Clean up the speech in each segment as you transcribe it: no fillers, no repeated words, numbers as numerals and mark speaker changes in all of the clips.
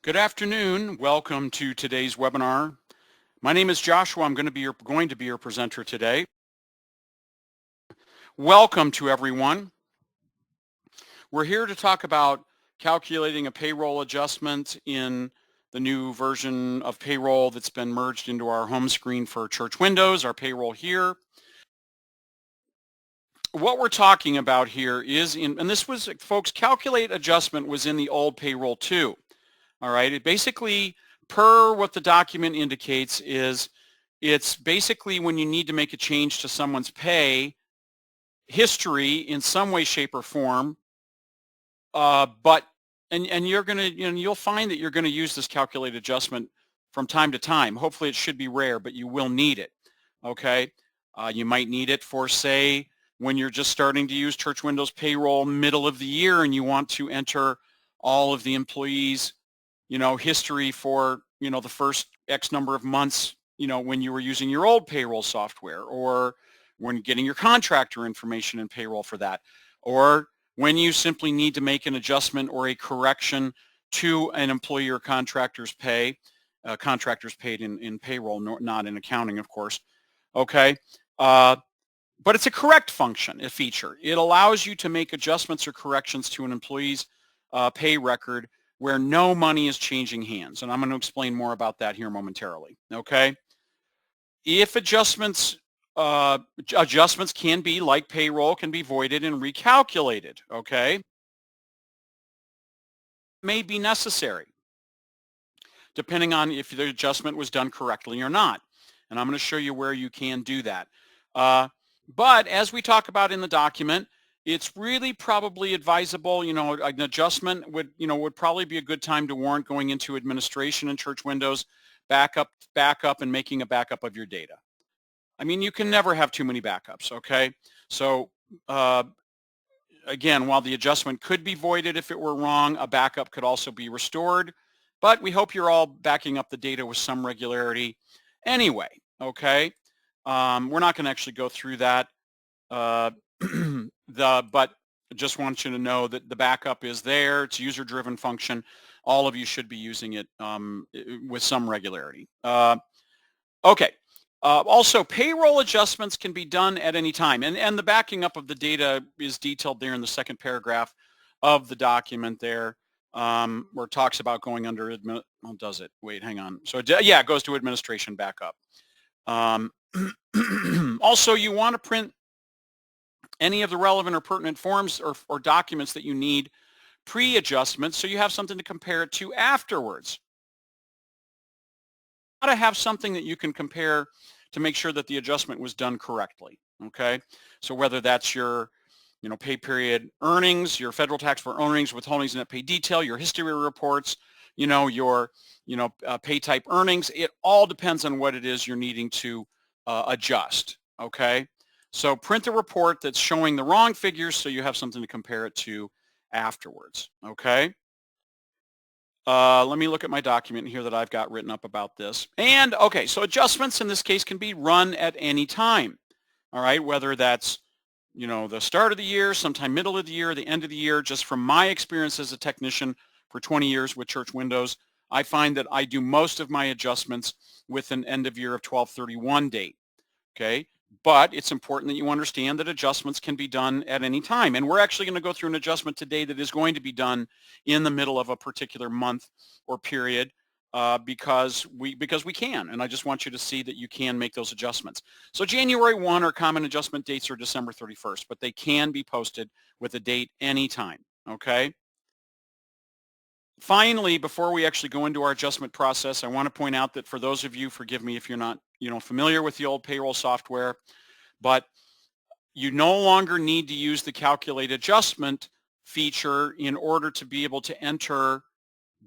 Speaker 1: Good afternoon. Welcome to today's webinar. My name is Joshua. I'm going to be your presenter today. Welcome to everyone. We're here to talk about calculating a payroll adjustment in the new version of Payroll that's been merged into our home screen for Church Windows, our Payroll here. What we're talking about here is, and this was, folks, calculate adjustment was in the old Payroll too. All right, it basically, per what the document indicates, is it's basically when you need to make a change to someone's pay history in some way, shape, or form. And you're gonna, you'll find that you're gonna use this calculate adjustment from time to time. Hopefully, it should be rare, but you will need it. Okay, you might need it for, say, when you're just starting to use Church Windows Payroll middle of the year and you want to enter all of the employees' history for, the first X number of months, when you were using your old payroll software, or when getting your contractor information in Payroll for that, or when you simply need to make an adjustment or a correction to an employee or contractor's pay, contractors paid in Payroll, not in accounting, of course. Okay. But it's a correct function, a feature. It allows you to make adjustments or corrections to an employee's pay record where no money is changing hands. And I'm going to explain more about that here momentarily. Okay. If adjustments can be, like Payroll, can be voided and recalculated. Okay. May be necessary depending on if the adjustment was done correctly or not. And I'm going to show you where you can do that. But as we talk about in the document, it's really probably advisable, an adjustment would probably be a good time to warrant going into administration in Church Windows, backup, and making a backup of your data. I mean, you can never have too many backups, okay? So again, while the adjustment could be voided if it were wrong, a backup could also be restored. But we hope you're all backing up the data with some regularity anyway, okay? We're not going to actually go through that. But I just want you to know that the backup is there. It's a user-driven function. All of you should be using it with some regularity. Okay. Also, payroll adjustments can be done at any time. And the backing up of the data is detailed there in the second paragraph of the document there, where it talks about going under, does it? Wait, hang on. So yeah, it goes to administration backup. Also, you want to print any of the relevant or pertinent forms or documents that you need pre-adjustment so you have something to compare it to afterwards. You got to have something that you can compare to make sure that the adjustment was done correctly, okay? So whether that's your pay period earnings, your federal tax for earnings, withholdings, and net pay detail, your history reports, your pay type earnings, it all depends on what it is you're needing to adjust, okay? So print the report that's showing the wrong figures so you have something to compare it to afterwards, okay? Let me look at my document here that I've got written up about this. And, okay, so adjustments in this case can be run at any time, all right? Whether that's, the start of the year, sometime middle of the year, the end of the year. Just from my experience as a technician for 20 years with Church Windows, I find that I do most of my adjustments with an end of year of 12/31 date, okay? But it's important that you understand that adjustments can be done at any time. And we're actually going to go through an adjustment today that is going to be done in the middle of a particular month or period because we can. And I just want you to see that you can make those adjustments. So January 1 or common adjustment dates are December 31st, but they can be posted with a date anytime, okay? Finally, before we actually go into our adjustment process, I want to point out that for those of you, forgive me if you're not familiar with the old payroll software, but you no longer need to use the calculate adjustment feature in order to be able to enter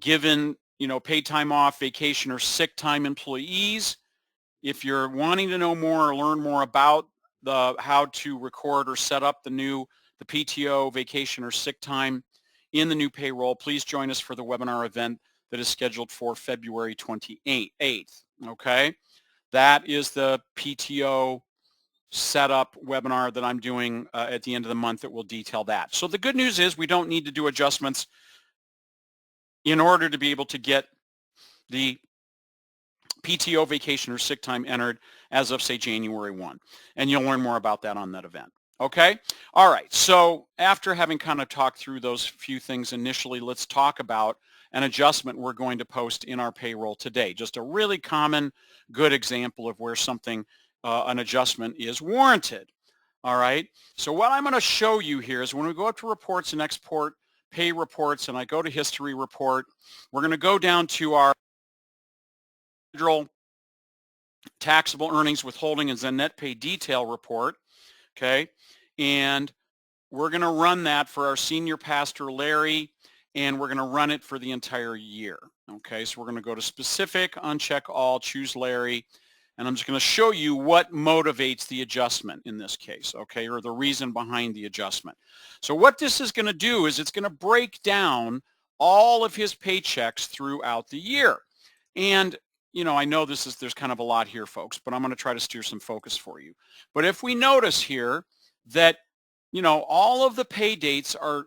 Speaker 1: given paid time off, vacation, or sick time employees. If you're wanting to know more or learn more about how to record or set up the PTO, vacation, or sick time in the new payroll, please join us for the webinar event that is scheduled for February 28th. Okay, that is the PTO setup webinar that I'm doing at the end of the month that will detail that. So the good news is we don't need to do adjustments in order to be able to get the PTO, vacation, or sick time entered as of, say, January 1. And you'll learn more about that on that event. Okay? All right. So after having kind of talked through those few things initially, let's talk about an adjustment we're going to post in our payroll today. Just a really common, good example of where something, an adjustment is warranted. All right. So what I'm going to show you here is when we go up to reports and export pay reports and I go to history report, we're going to go down to our federal taxable earnings, withholding, and then net pay detail report, okay? And we're going to run that for our senior pastor, Larry, and we're going to run it for the entire year, okay? So we're going to go to specific, uncheck all, choose Larry, and I'm just going to show you what motivates the adjustment in this case, okay, or the reason behind the adjustment. So what this is going to do is it's going to break down all of his paychecks throughout the year. And you know, I know there's kind of a lot here, folks, but I'm going to try to steer some focus for you. But if we notice here that, you know, all of the pay dates are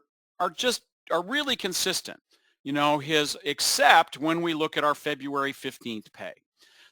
Speaker 1: really consistent, you know, except when we look at our February 15th pay.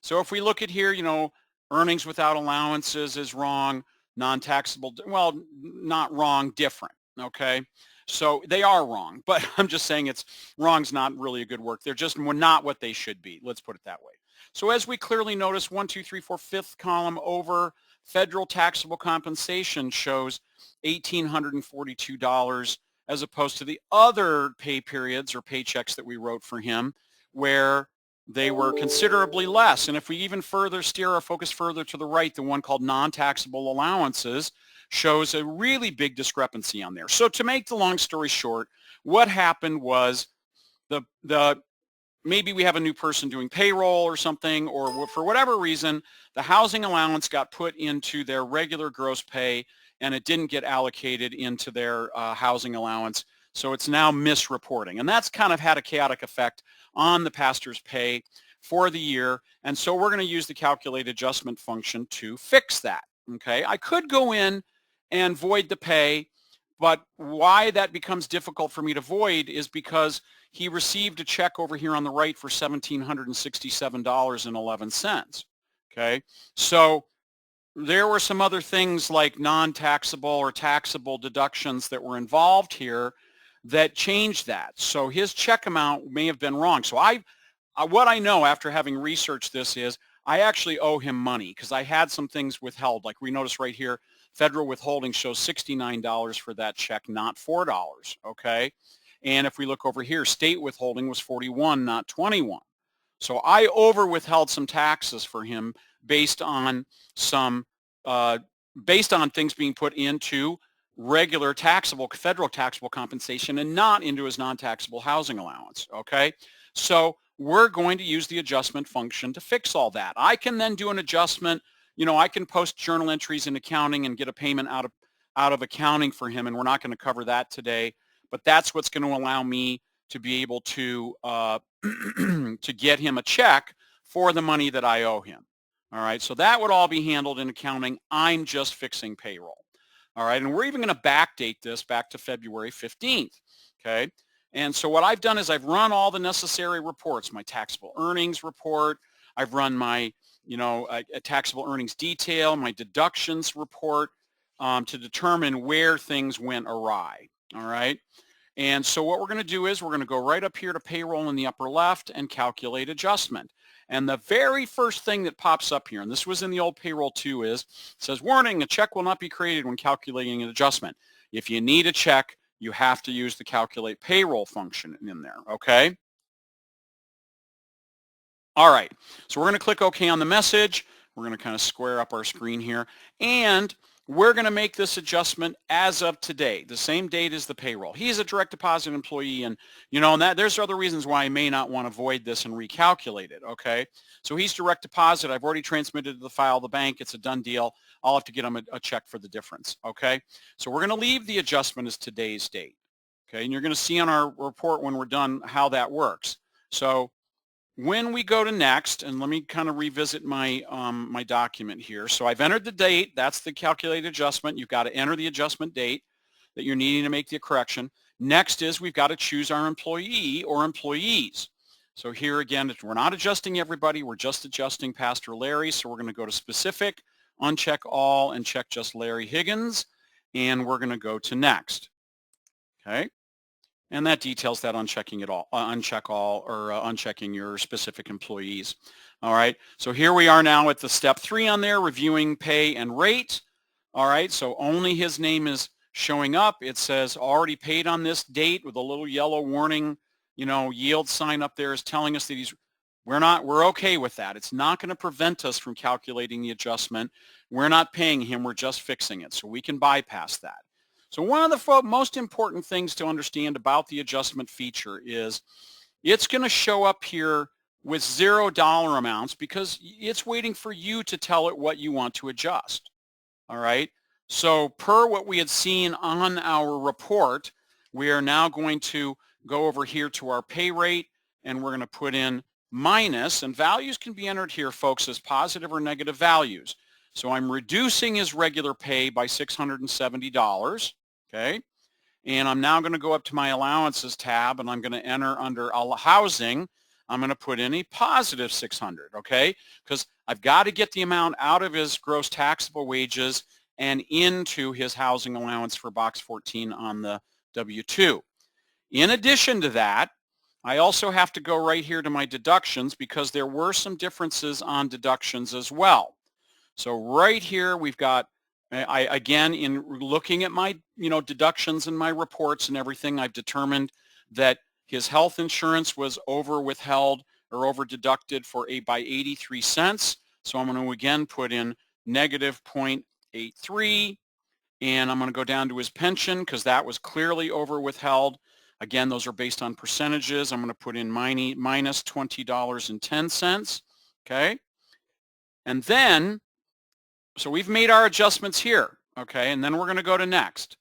Speaker 1: So if we look at here, you know, earnings without allowances is wrong, non-taxable, well, not wrong, different, okay? So they are wrong, but I'm just saying wrong's not really a good word. They're just not what they should be. Let's put it that way. So as we clearly notice, 1, 2, 3, 4, fifth column over, federal taxable compensation shows $1,842 as opposed to the other pay periods or paychecks that we wrote for him where they were considerably less. And if we even further steer our focus further to the right, the one called non-taxable allowances shows a really big discrepancy on there. So to make the long story short, what happened was maybe we have a new person doing payroll or something, or for whatever reason, the housing allowance got put into their regular gross pay and it didn't get allocated into their housing allowance. So it's now misreporting. And that's kind of had a chaotic effect on the pastor's pay for the year. And so we're going to use the calculate adjustment function to fix that. Okay, I could go in and void the pay, but why that becomes difficult for me to void is because he received a check over here on the right for $1,767.11. Okay, so there were some other things like non-taxable or taxable deductions that were involved here that changed that. So his check amount may have been wrong. So what I know after having researched this is I actually owe him money because I had some things withheld. Like we notice right here, federal withholding shows $69 for that check, not $4, okay? And if we look over here, state withholding was $41, not $21. So I over withheld some taxes for him based on things being put into regular federal taxable compensation and not into his non-taxable housing allowance, okay? So we're going to use the adjustment function to fix all that. I can then do an adjustment. You know, I can post journal entries in accounting and get a payment out of accounting for him, and we're not going to cover that today. But that's what's going to allow me to be able to to get him a check for the money that I owe him. All right, so that would all be handled in accounting. I'm just fixing payroll. All right, and we're even going to backdate this back to February 15th. Okay, and so what I've done is I've run all the necessary reports, my taxable earnings report. I've run my, you know, a taxable earnings detail, my deductions report to determine where things went awry. All right. And so what we're going to do is we're going to go right up here to payroll in the upper left and calculate adjustment. And the very first thing that pops up here, and this was in the old payroll too, is it says, warning, a check will not be created when calculating an adjustment. If you need a check, you have to use the calculate payroll function in there, okay? All right, so we're going to click OK on the message. We're going to kind of square up our screen here. And we're going to make this adjustment as of today, the same date as the payroll. He's a direct deposit employee, and you know, and that there's other reasons why I may not want to void this and recalculate it, okay? So he's direct deposit. I've already transmitted the file to the bank. It's a done deal. I'll have to get him a check for the difference, okay? So we're going to leave the adjustment as today's date, okay? And you're going to see on our report when we're done how that works. So when we go to next, and let me kind of revisit my my document here. So I've entered the date. That's the calculated adjustment. You've got to enter the adjustment date that you're needing to make the correction. Next is we've got to choose our employee or employees. So here again, we're not adjusting everybody, we're just adjusting Pastor Larry. So we're going to go to specific, uncheck all, and check just Larry Higgins. And we're going to go to next. Okay. And that details that unchecking it all, uncheck all, or unchecking your specific employees. All right. So here we are now at the step 3 on there, reviewing pay and rate. All right. So only his name is showing up. It says already paid on this date with a little yellow warning, yield sign up there is telling us that we're okay with that. It's not going to prevent us from calculating the adjustment. We're not paying him. We're just fixing it. So we can bypass that. So one of the most important things to understand about the adjustment feature is it's going to show up here with $0 amounts because it's waiting for you to tell it what you want to adjust. All right. So per what we had seen on our report, we are now going to go over here to our pay rate, and we're going to put in minus, and values can be entered here, folks, as positive or negative values. So I'm reducing his regular pay by $670, okay? And I'm now going to go up to my allowances tab, and I'm going to enter under housing. I'm going to put in a positive 600, okay? Because I've got to get the amount out of his gross taxable wages and into his housing allowance for box 14 on the W-2. In addition to that, I also have to go right here to my deductions because there were some differences on deductions as well. So right here we've got, again, in looking at my deductions and my reports and everything, I've determined that his health insurance was over withheld or over deducted by 83 cents. So I'm going to again put in negative 0.83, and I'm going to go down to his pension because that was clearly over withheld. Again, those are based on percentages. I'm going to put in minus $20.10, okay? And then, so we've made our adjustments here, okay? And then we're going to go to next.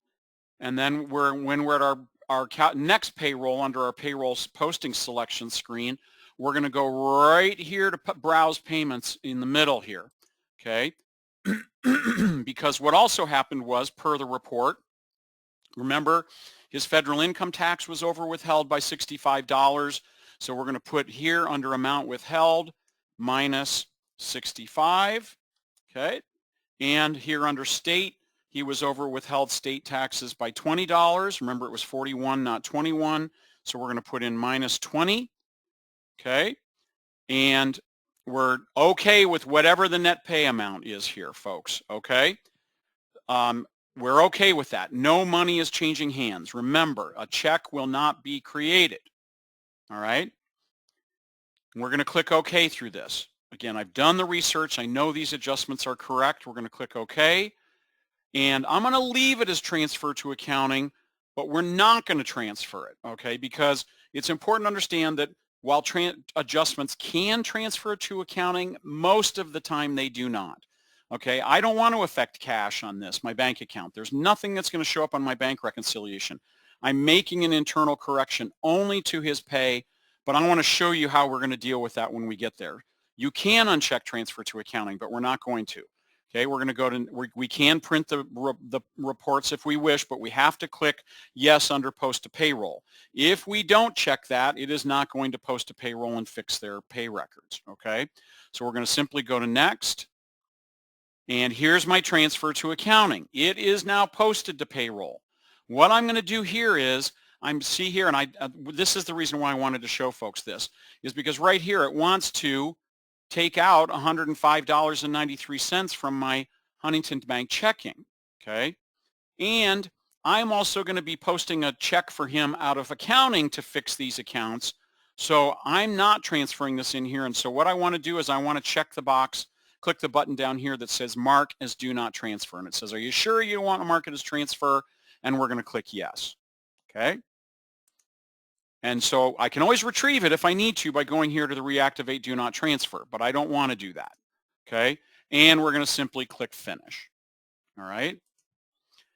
Speaker 1: And then when we're at our next payroll under our payroll posting selection screen, we're going to go right here to browse payments in the middle here, okay? Because what also happened was, per the report, remember, his federal income tax was over withheld by $65. So we're going to put here under amount withheld minus 65. Okay. And here under state, he was over withheld state taxes by $20. Remember, it was 41, not 21. So we're going to put in minus 20. Okay. And we're okay with whatever the net pay amount is here, folks. Okay. We're okay with that. No money is changing hands. Remember, a check will not be created. All right? We're going to click OK through this. Again, I've done the research. I know these adjustments are correct. We're going to click OK. And I'm going to leave it as transfer to accounting, but we're not going to transfer it, okay? Because it's important to understand that while adjustments can transfer to accounting, most of the time they do not. Okay, I don't want to affect cash on this, my bank account. There's nothing that's going to show up on my bank reconciliation. I'm making an internal correction only to his pay, but I want to show you how we're going to deal with that when we get there. You can uncheck transfer to accounting, but we're not going to. Okay, we're going to go to, we can print the reports if we wish, but we have to click yes under post to payroll. If we don't check that, it is not going to post to payroll and fix their pay records. Okay, so we're going to simply go to next. And here's my transfer to accounting. It is now posted to payroll. What I'm going to do here is, see here, and this is the reason why I wanted to show folks this, is because right here it wants to take out $105.93 from my Huntington Bank checking, okay? And I'm also going to be posting a check for him out of accounting to fix these accounts. So I'm not transferring this in here. And so what I want to do is I want to check the box, click the button down here that says mark as do not transfer. And it says, are you sure you want to mark it as transfer? And we're going to click yes, okay? And so I can always retrieve it if I need to by going here to the reactivate do not transfer, but I don't want to do that, okay? And we're going to simply click finish, all right?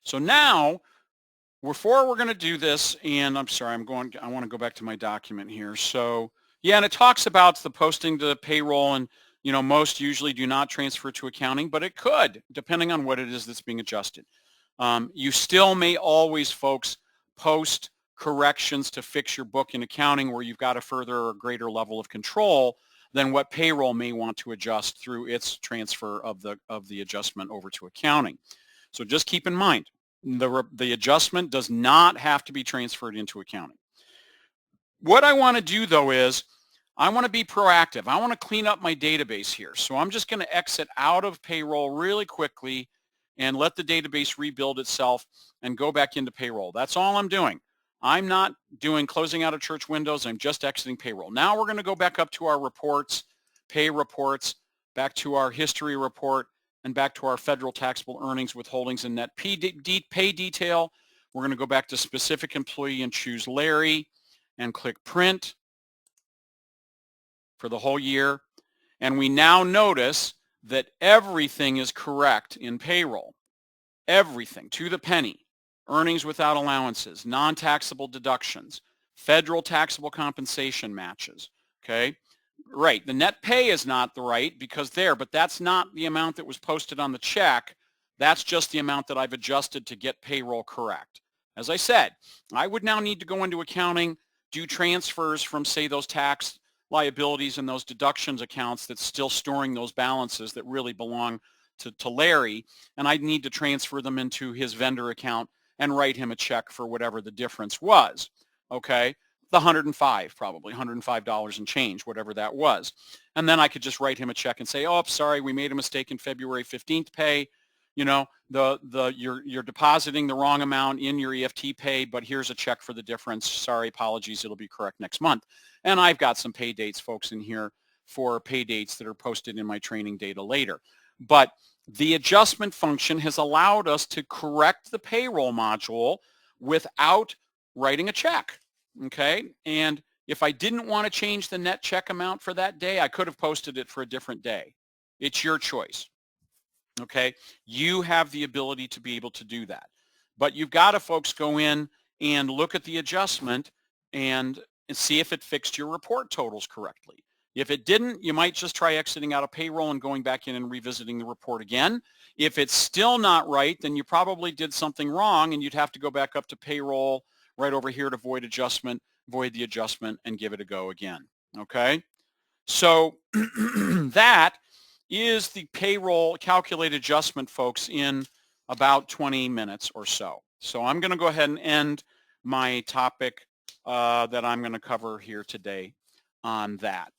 Speaker 1: So now, before we're going to do this, and I'm sorry, I want to go back to my document here. So yeah, and it talks about the posting to payroll, and most usually do not transfer to accounting, but it could, depending on what it is that's being adjusted. You still may always, folks, post corrections to fix your book in accounting where you've got a further or greater level of control than what payroll may want to adjust through its transfer of the adjustment over to accounting. So just keep in mind, the adjustment does not have to be transferred into accounting. What I want to do though is I want to be proactive. I want to clean up my database here. So I'm just going to exit out of payroll really quickly and let the database rebuild itself and go back into payroll. That's all I'm doing. I'm not doing closing out of church windows. I'm just exiting payroll. Now we're going to go back up to our reports, pay reports, back to our history report, and back to our federal taxable earnings, withholdings, and net pay detail. We're going to go back to specific employee and choose Larry and click print for the whole year. And we now notice that everything is correct in payroll. Everything to the penny. Earnings without allowances, non-taxable deductions, federal taxable compensation matches. Okay. Right. The net pay is not the right because but that's not the amount that was posted on the check. That's just the amount that I've adjusted to get payroll correct. As I said, I would now need to go into accounting, do transfers from, say, those tax liabilities and those deductions accounts that's still storing those balances that really belong to Larry, and I'd need to transfer them into his vendor account and write him a check for whatever the difference was. Okay, the $105, probably $105 and change, whatever that was. And then I could just write him a check and say, oh, I'm sorry, we made a mistake in February 15th pay. You know, you're depositing the wrong amount in your EFT pay, but here's a check for the difference. Sorry, apologies, it'll be correct next month. And I've got some pay dates, folks, in here for pay dates that are posted in my training data later. But the adjustment function has allowed us to correct the payroll module without writing a check, okay? And if I didn't want to change the net check amount for that day, I could have posted it for a different day. It's your choice, okay? You have the ability to be able to do that. But you've got to, folks, go in and look at the adjustment and see if it fixed your report totals correctly. If it didn't, you might just try exiting out of payroll and going back in and revisiting the report again. If it's still not right, then you probably did something wrong and you'd have to go back up to payroll right over here to void the adjustment and give it a go again. Okay? So that is the payroll calculated adjustment, folks, in about 20 minutes or so. So I'm going to go ahead and end my topic that I'm going to cover here today on that.